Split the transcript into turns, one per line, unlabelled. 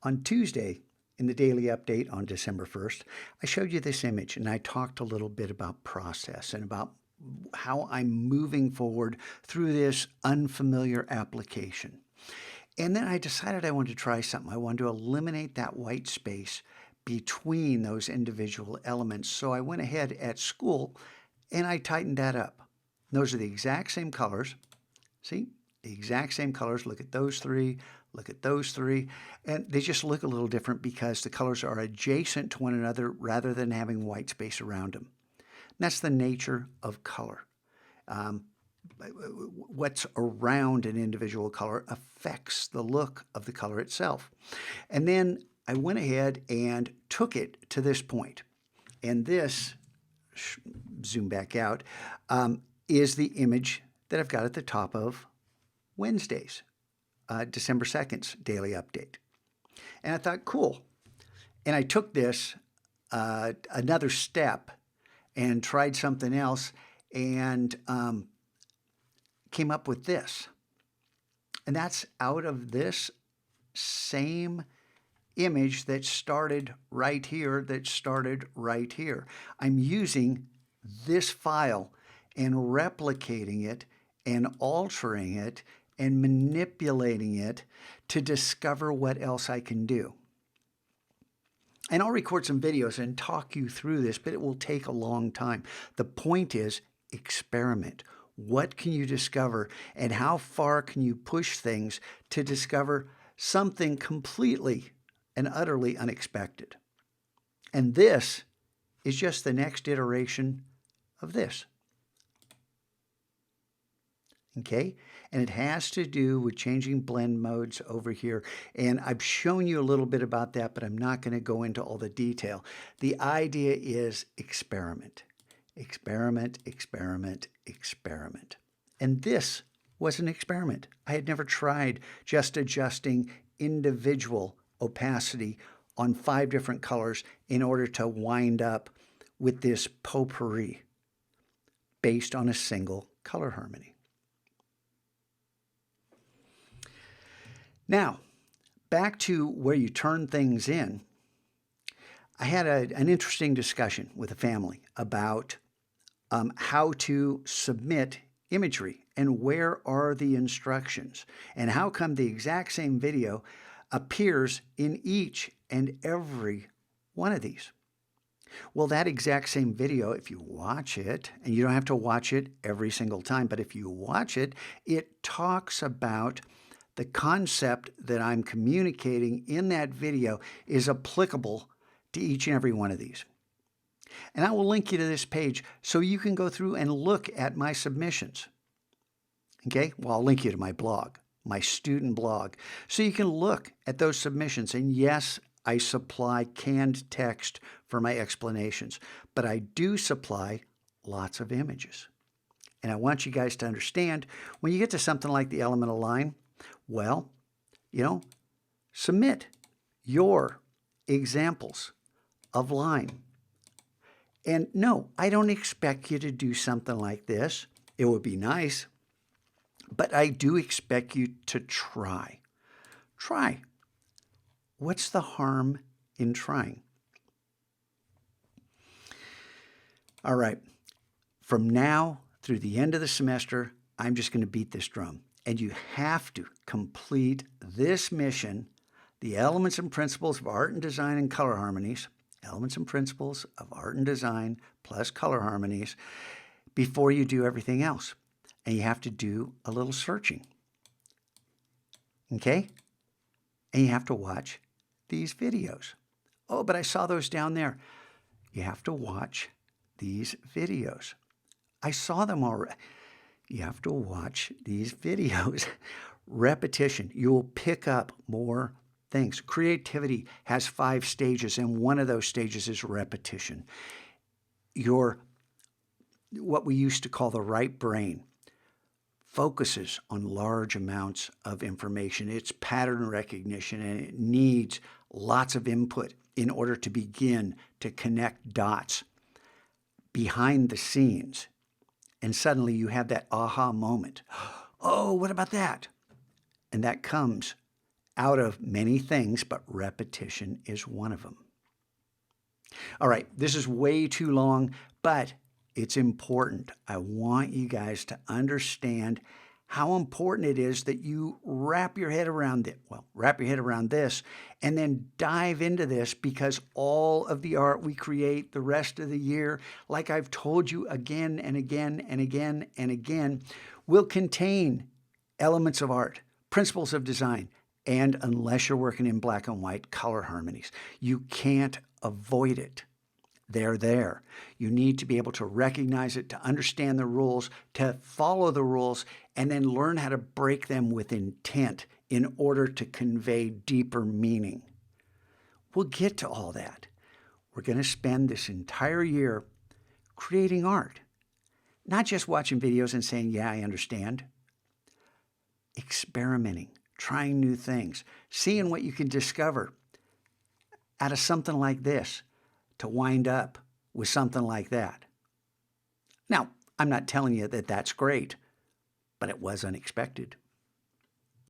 On Tuesday, in the daily update on December 1st, I showed you this image and I talked a little bit about process and about how I'm moving forward through this unfamiliar application. And then I decided I wanted to try something. I wanted to eliminate that white space between those individual elements. So I went ahead at school and I tightened that up. Those are the exact same colors. See? The exact same colors. Look at those three. Look at those three. And they just look a little different because the colors are adjacent to one another rather than having white space around them. And that's the nature of color. What's around an individual color affects the look of the color itself. And then I went ahead and took it to this point. And this, zoom back out, is the image that I've got at the top of Wednesday's, December 2nd's daily update. And I thought, cool. And I took this another step and tried something else and came up with this. And that's out of this same image that started right here, I'm using this file and replicating it and altering it and manipulating it to discover what else I can do. And I'll record some videos and talk you through this, but it will take a long time. The point is experiment. What can you discover and how far can you push things to discover something completely and utterly unexpected? And this is just the next iteration of this. Okay? And it has to do with changing blend modes over here. And I've shown you a little bit about that, but I'm not going to go into all the detail. The idea is experiment. Experiment, experiment, experiment. And this was an experiment. I had never tried just adjusting individual opacity on 5 different colors in order to wind up with this potpourri based on a single color harmony. Now, back to where you turn things in, I had an interesting discussion with a family about how to submit imagery and where are the instructions and how come the exact same video appears in each and every one of these. Well, that exact same video, if you watch it, and you don't have to watch it every single time, but if you watch it, it talks about the concept that I'm communicating in that video is applicable to each and every one of these. And I will link you to this page so you can go through and look at my submissions. Okay? Well, I'll link you to my blog, my student blog, so you can look at those submissions. And yes, I supply canned text for my explanations, but I do supply lots of images. And I want you guys to understand, when you get to something like the elemental line, well, submit your examples of line. And no, I don't expect you to do something like this. It would be nice, but I do expect you to try. Try. What's the harm in trying? All right. From now through the end of the semester, I'm just going to beat this drum. And you have to complete this mission, the elements and principles of art and design and color harmonies, elements and principles of art and design plus color harmonies, before you do everything else. And you have to do a little searching. Okay? And you have to watch these videos. Oh, but I saw those down there. You have to watch these videos. I saw them already. You have to watch these videos. Repetition. You will pick up more things. Creativity has 5 stages, and one of those stages is repetition. What we used to call the right brain focuses on large amounts of information. It's pattern recognition, and it needs lots of input in order to begin to connect dots behind the scenes. And suddenly you have that aha moment. Oh, what about that? And that comes out of many things, but repetition is one of them. All right, this is way too long, but it's important. I want you guys to understand how important it is that you wrap your head around it. Well, wrap your head around this and then dive into this, because all of the art we create the rest of the year, like I've told you again and again and again and again, will contain elements of art, principles of design, and unless you're working in black and white, color harmonies. You can't avoid it. They're there. You need to be able to recognize it, to understand the rules, to follow the rules, and then learn how to break them with intent in order to convey deeper meaning. We'll get to all that. We're going to spend this entire year creating art, not just watching videos and saying, yeah, I understand. Experimenting, trying new things, seeing what you can discover out of something like this, to wind up with something like that. Now, I'm not telling you that that's great, but it was unexpected.